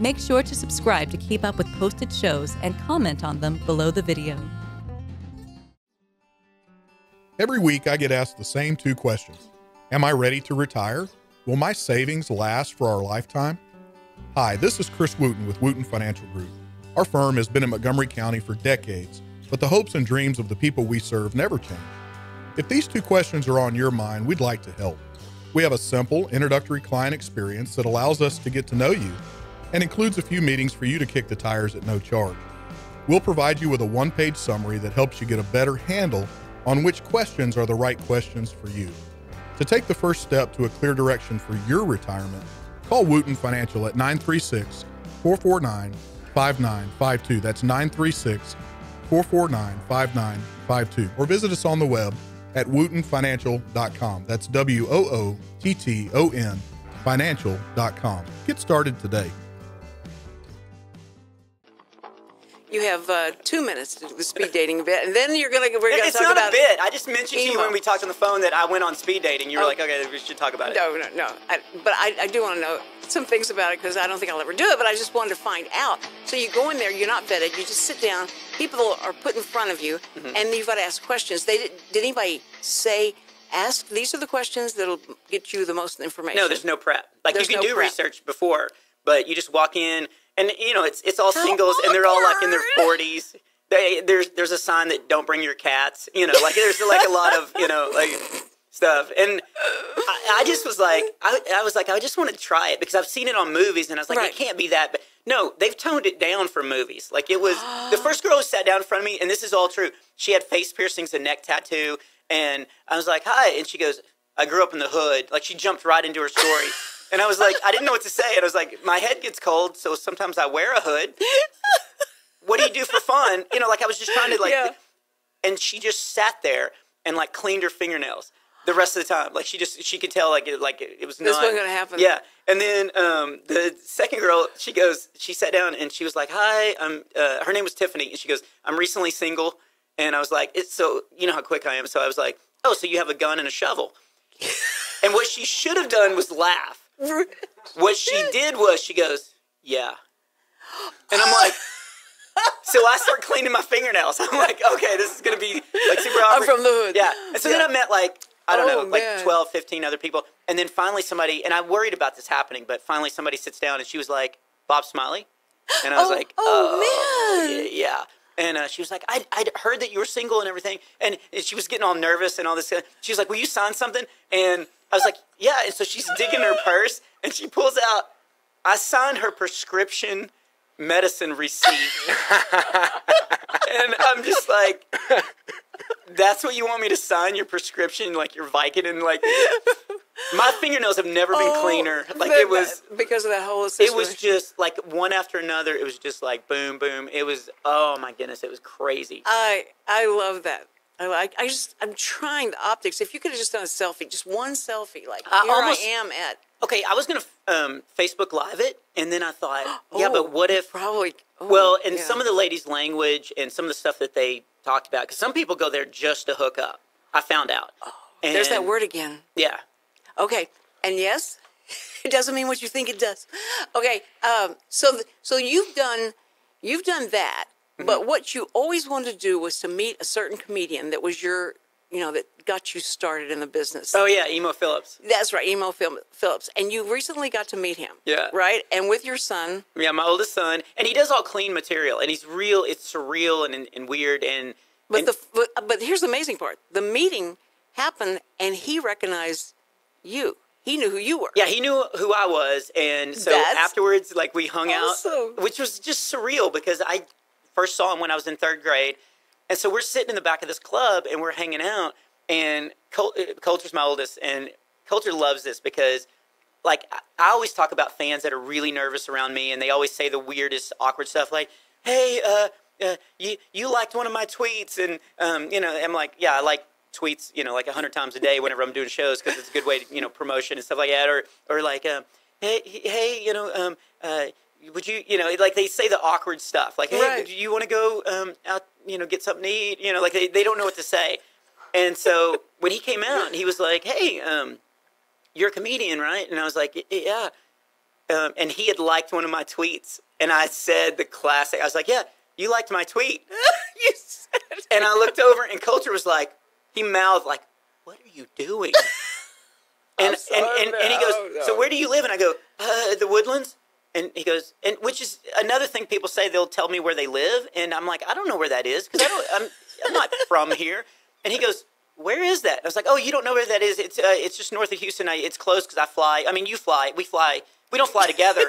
Make sure to subscribe to keep up with posted shows and comment on them below the video. Every week I get asked the same two questions. Am I ready to retire? Will my savings last for our lifetime? Hi, this is Chris Wooten with Wooten Financial Group. Our firm has been in Montgomery County for decades, but the hopes and dreams of the people we serve never change. If these two questions are on your mind, we'd like to help. We have a simple, introductory client experience that allows us to get to know you and includes a few meetings for you to kick the tires at no charge. We'll provide you with a one-page summary that helps you get a better handle on which questions are the right questions for you. To take the first step to a clear direction for your retirement, call Wooten Financial at 936-449-5952. That's 936-449-5952. Or visit us on the web at wootenfinancial.com. That's WOOTTON financial.com. Get started today. You have 2 minutes to do the speed dating bit, and then we're gonna talk about it. It's not a bit. I just mentioned to you when we talked on the phone that I went on speed dating. You were like, okay, we should talk about it. No. But I do want to know some things about it because I don't think I'll ever do it, but I just wanted to find out. So you go in there, you're not vetted, you just sit down, people are put in front of you, and you've got to ask questions. Did anybody ask, these are the questions that'll get you the most information? No, there's no prep. Like, you can do research before, but you just walk in, and, you know, it's all singles, and they're all, like, in their 40s. There's a sign that don't bring your cats, you know, like, there's, like, a lot of, you know, like, stuff. And I just was like, I just want to try it because I've seen it on movies, and I was like, it can't be that. But no, they've toned it down for movies. Like, it was, the first girl who sat down in front of me, and this is all true. She had face piercings, a neck tattoo, and I was like, hi. And she goes, I grew up in the hood. Like, she jumped right into her story. And I was like, I didn't know what to say. And I was like, my head gets cold, so sometimes I wear a hood. What do you do for fun? You know, like, I was just trying to, like, and she just sat there and, like, cleaned her fingernails the rest of the time. Like, she could tell, like, it was not. This wasn't going to happen. Yeah. And then the second girl, she sat down and she was like, hi, her name was Tiffany. And she goes, I'm recently single. And I was like, so, you know how quick I am. So I was like, oh, so you have a gun and a shovel. And what she should have done was laugh. What she did was she goes, yeah. And I'm like, so I start cleaning my fingernails. I'm like, okay, this is going to be like super awkward. I'm from the hood. Yeah. And so then I met like, I don't know, like 12, 15 other people. And then finally somebody, and I worried about this happening, but finally somebody sits down and she was like, Bob Smiley? And I was like, man. Yeah. And she was like, I'd heard that you were single and everything. And she was getting all nervous and all this. She was like, will you sign something? And I was like, yeah. And so she's digging her purse and she pulls out, I signed her prescription medicine receipt. And I'm just like, that's what you want me to sign, your prescription, like your Vicodin? Like, my fingernails have never been cleaner. Like, it was because of that whole situation. It was just like one after another. It was just like boom, boom. It was, oh my goodness, it was crazy. I love that. I'm trying the optics. If you could have just done a selfie, just one selfie, like I am at. Okay, I was gonna Facebook Live it, and then I thought, yeah, but what if probably? Some of the ladies' language and some of the stuff that they talked about, because some people go there just to hook up. I found out. And there's that word again. Yeah. Okay, and yes, it doesn't mean what you think it does. Okay, so you've done that. Mm-hmm. But what you always wanted to do was to meet a certain comedian that was that got you started in the business. Oh, yeah, Emo Phillips. That's right, Emo Phillips. And you recently got to meet him. Yeah. Right? And with your son. Yeah, my oldest son. And he does all clean material. And he's real, it's surreal and weird. But here's the amazing part. The meeting happened, and he recognized you. He knew who you were. Yeah, he knew who I was. And so afterwards, like, we hung out, which was just surreal because I first saw him when I was in 3rd grade. And so we're sitting in the back of this club and we're hanging out. And Coulter's my oldest. And Coulter loves this because, like, I always talk about fans that are really nervous around me. And they always say the weirdest, awkward stuff like, hey, you liked one of my tweets. And, I'm like, yeah, I like tweets, like 100 times a day whenever I'm doing shows because it's a good way to, promotion and stuff like that. Or like, hey, would you, like they say the awkward stuff, like, hey, do you want to go out, get something to eat? Like they don't know what to say. And so when he came out, he was like, hey, you're a comedian, right? And I was like, yeah. And he had liked one of my tweets. And I said the classic, I was like, yeah, you liked my tweet. You said. And I looked over and Coulter was like, he mouthed like, what are you doing? And he goes, so where do you live? And I go, the Woodlands. And he goes, and which is another thing people say, they'll tell me where they live. And I'm like, I don't know where that is because I'm not from here. And he goes, where is that? I was like, oh, you don't know where that is? It's just north of Houston. It's close because I fly. I mean, you fly. We fly. We don't fly together.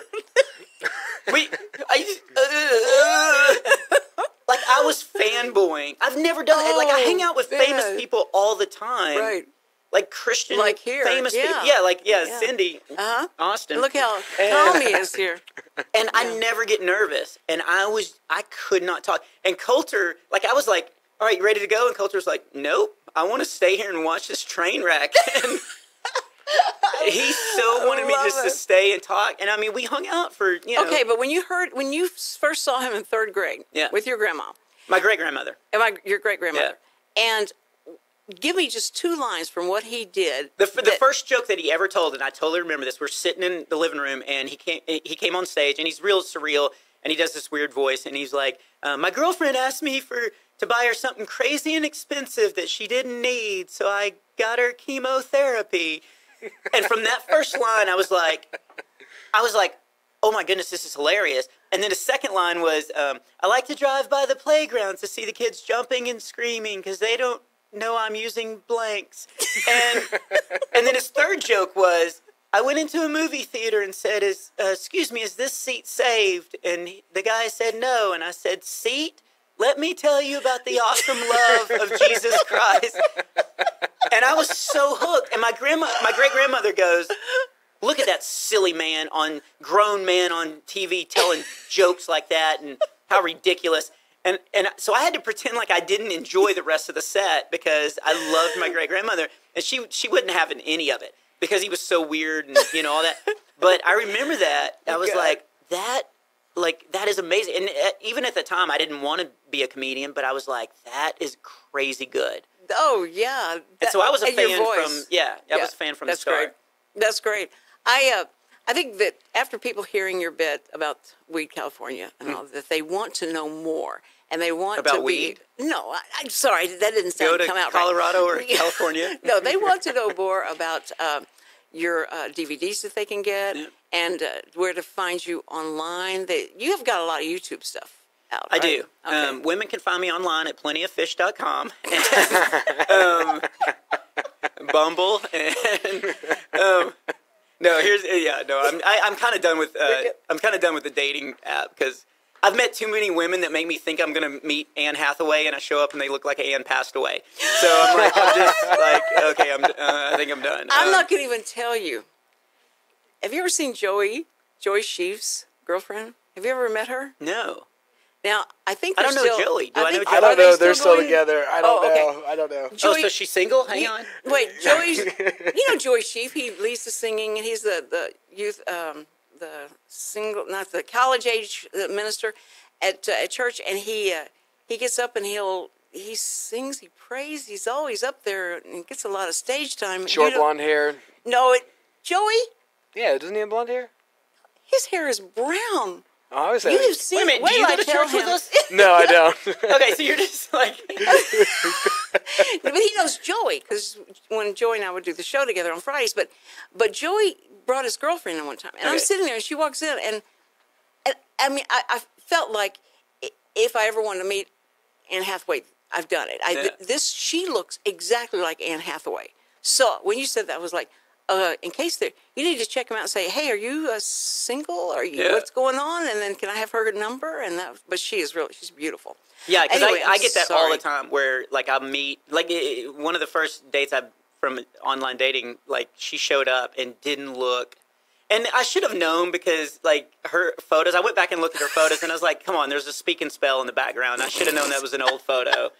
Like I was fanboying. I've never done it. Like I hang out with famous people all the time. Right. Like Christian, like here, famous people. Yeah, Cindy, Austin. Look how calm he is here. And I never get nervous. And I could not talk. And Coulter, like I was like, all right, you ready to go? And Coulter was like, nope, I want to stay here and watch this train wreck. And he so wanted me just to stay and talk. And I mean, we hung out for, Okay, but when you first saw him in third grade with your grandma. My great-grandmother. Your great-grandmother. Yeah. And give me just 2 lines from what he did. The first joke that he ever told, and I totally remember this, we're sitting in the living room, and he came on stage, and he's real surreal, and he does this weird voice, and he's like, my girlfriend asked me to buy her something crazy and expensive that she didn't need, so I got her chemotherapy. And from that first line, I was like, oh my goodness, this is hilarious. And then the second line was, I like to drive by the playgrounds to see the kids jumping and screaming because they don't know I'm using blanks. And then his third joke was, I went into a movie theater and said, excuse me, is this seat saved? And the guy said no. And I said, seat? Let me tell you about the awesome love of Jesus Christ. And I was so hooked. And my great-grandmother goes, look at that silly grown man on TV telling jokes like that and how ridiculous. And so I had to pretend like I didn't enjoy the rest of the set because I loved my great-grandmother. And she wouldn't have any of it because he was so weird and, all that. But I remember that. I was like, that is amazing. And even at the time, I didn't want to be a comedian, but I was like, that is crazy good. Oh, yeah. And so I was a fan from, I was a fan from the start. Great. That's great. I think that after people hearing your bit about Weed, California, and all that, they want to know more. And they want about to weed? No, I'm sorry, that didn't sound come out Colorado right. or California? No, they want to know more about your DVDs that they can get and where to find you online. You have got a lot of YouTube stuff out, I right? do. Okay. Women can find me online at plentyoffish.com. Bumble and I'm kind of done with the dating app because I've met too many women that make me think I'm going to meet Anne Hathaway, and I show up and they look like Anne passed away. So I'm just like, okay, I think I'm done. I'm not going to even tell you. Have you ever seen Joey Sheaf's girlfriend? Have you ever met her? No. Now, I think I don't know Joey. Do I know Joey? I don't know. They're still together. I don't know. Okay. I don't know. Joey, so she's single? Hang on. Wait, Joey's... Joey Sheaf, he leads the singing, and he's the youth... the college-age minister at church, and he gets up and he sings, he prays, he's always up there and gets a lot of stage time. Short blonde hair. No, Joey? Yeah, doesn't he have blonde hair? His hair is brown. Oh, I was you have seen. Wait a minute, do you go to church with us? No, I don't. Okay, so you're just like... But he knows Joey, because when Joey and I would do the show together on Fridays, but Joey brought his girlfriend in one time, and I'm sitting there, and she walks in, and I mean, I felt like if I ever wanted to meet Anne Hathaway, I've done it. She looks exactly like Anne Hathaway. So when you said that, I was like, in case you need to check him out and say, hey, are you single? Are you what's going on? And then can I have her number? But she's beautiful. Yeah, because anyway, I get that all the time where like I'll meet one of the first dates from online dating, like she showed up and didn't look, and I should have known because like her photos, I went back and looked at her photos and I was like, come on, there's a speak and spell in the background. I should have known that was an old photo.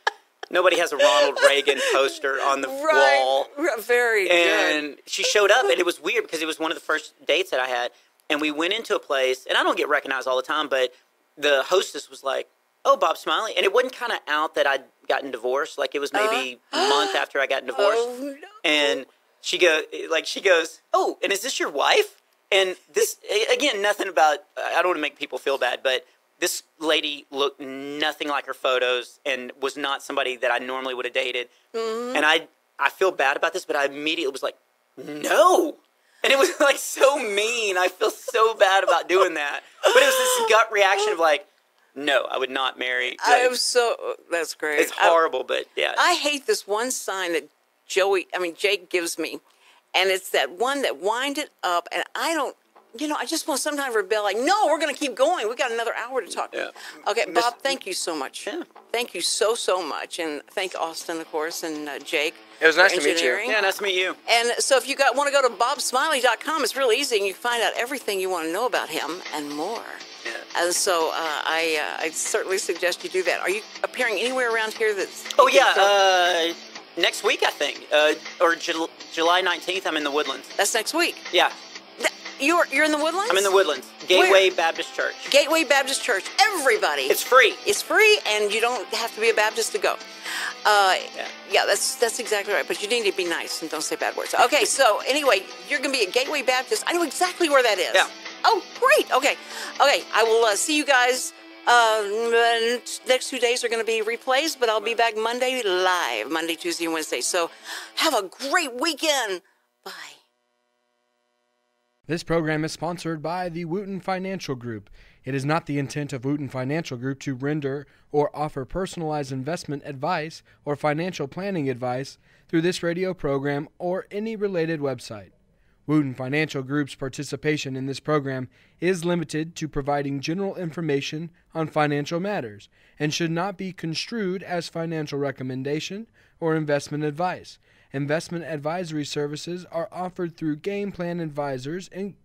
Nobody has a Ronald Reagan poster on the wall. Very good. And she showed up, and it was weird because it was one of the first dates that I had. And we went into a place, and I don't get recognized all the time, but the hostess was like, "Oh, Bob Smiley." And it wasn't kind of out that I'd gotten divorced. Like, it was maybe a month after I got divorced. Oh, no. And she goes, "Oh, and is this your wife?" And this, again, nothing about, I don't want to make people feel bad, but this lady looked nothing like her photos and was not somebody that I normally would have dated. Mm-hmm. And I feel bad about this, but I immediately was like, no. And it was like so mean. I feel so bad about doing that. But it was this gut reaction of like, no, I would not marry. Like, that's great. It's horrible, but yeah. I hate this one sign that Jake gives me. And it's that one that wind it up. And I don't, I just want to sometimes rebel. Like, no, we're going to keep going. We got another hour to talk. Yeah. Okay, Bob, thank you so much. Yeah. Thank you so much. And thank Austin, of course, and Jake. It was nice to meet you. Yeah, nice to meet you. And so if you want to go to bobsmiley.com, it's real easy, and you can find out everything you want to know about him and more. Yeah. And so I certainly suggest you do that. Are you appearing anywhere around here that's... Oh, yeah. Next week, I think. Or July 19th, I'm in the Woodlands. That's next week? Yeah. You're in the Woodlands? I'm in the Woodlands. Gateway Baptist Church. Gateway Baptist Church. Everybody. It's free. It's free, and you don't have to be a Baptist to go. Yeah, that's exactly right. But you need to be nice and don't say bad words. Okay, so anyway, you're going to be at Gateway Baptist. I know exactly where that is. Yeah. Oh, great. Okay. I will see you guys. Next 2 days are going to be replays, but I'll be back Monday live, Monday, Tuesday, and Wednesday. So have a great weekend. Bye. This program is sponsored by the Wooten Financial Group. It is not the intent of Wooten Financial Group to render or offer personalized investment advice or financial planning advice through this radio program or any related website. Wooten Financial Group's participation in this program is limited to providing general information on financial matters and should not be construed as financial recommendation or investment advice. Investment advisory services are offered through Game Plan Advisors, Inc.,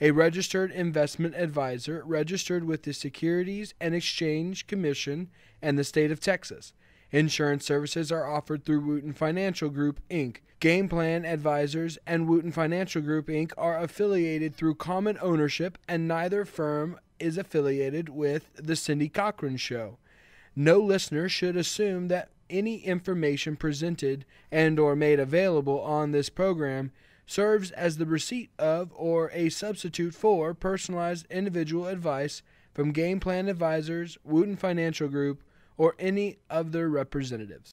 a registered investment advisor registered with the Securities and Exchange Commission and the state of Texas. Insurance services are offered through Wooten Financial Group, Inc. Game Plan Advisors and Wooten Financial Group, Inc. are affiliated through common ownership, and neither firm is affiliated with The Cindy Cochran Show. No listener should assume that any information presented and or made available on this program serves as the receipt of or a substitute for personalized individual advice from Game Plan Advisors, Wooten Financial Group, or any of their representatives.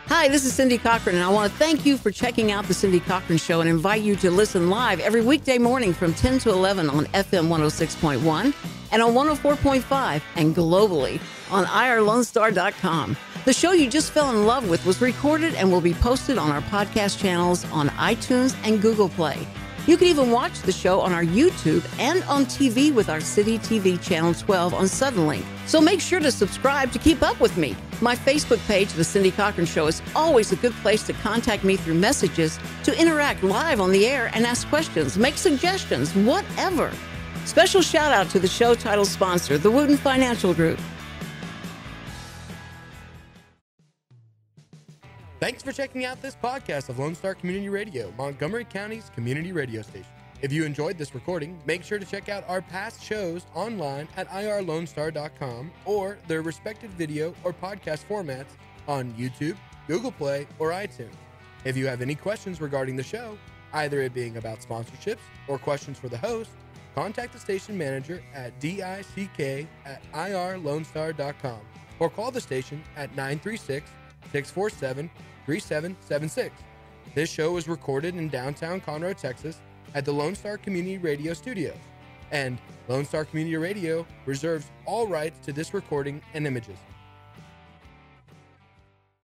Hi, this is Cindy Cochran, and I want to thank you for checking out The Cindy Cochran Show and invite you to listen live every weekday morning from 10 to 11 on FM 106.1 and on 104.5 and globally on irlonestar.com. The show you just fell in love with was recorded and will be posted on our podcast channels on iTunes and Google Play. You can even watch the show on our YouTube and on TV with our City TV Channel 12 on Suddenlink. So make sure to subscribe to keep up with me. My Facebook page, The Cindy Cochran Show, is always a good place to contact me through messages, to interact live on the air and ask questions, make suggestions, whatever. Special shout out to the show title sponsor, the Wooten Financial Group. Thanks for checking out this podcast of Lone Star Community Radio, Montgomery County's community radio station. If you enjoyed this recording, make sure to check out our past shows online at irlonestar.com or their respective video or podcast formats on YouTube, Google Play, or iTunes. If you have any questions regarding the show, either it being about sponsorships or questions for the host, contact the station manager at dick@irlonestar.com or call the station at 936-647-3776. This show is recorded in downtown Conroe, Texas at the Lone Star Community Radio Studios, and Lone Star Community Radio reserves all rights to this recording and images.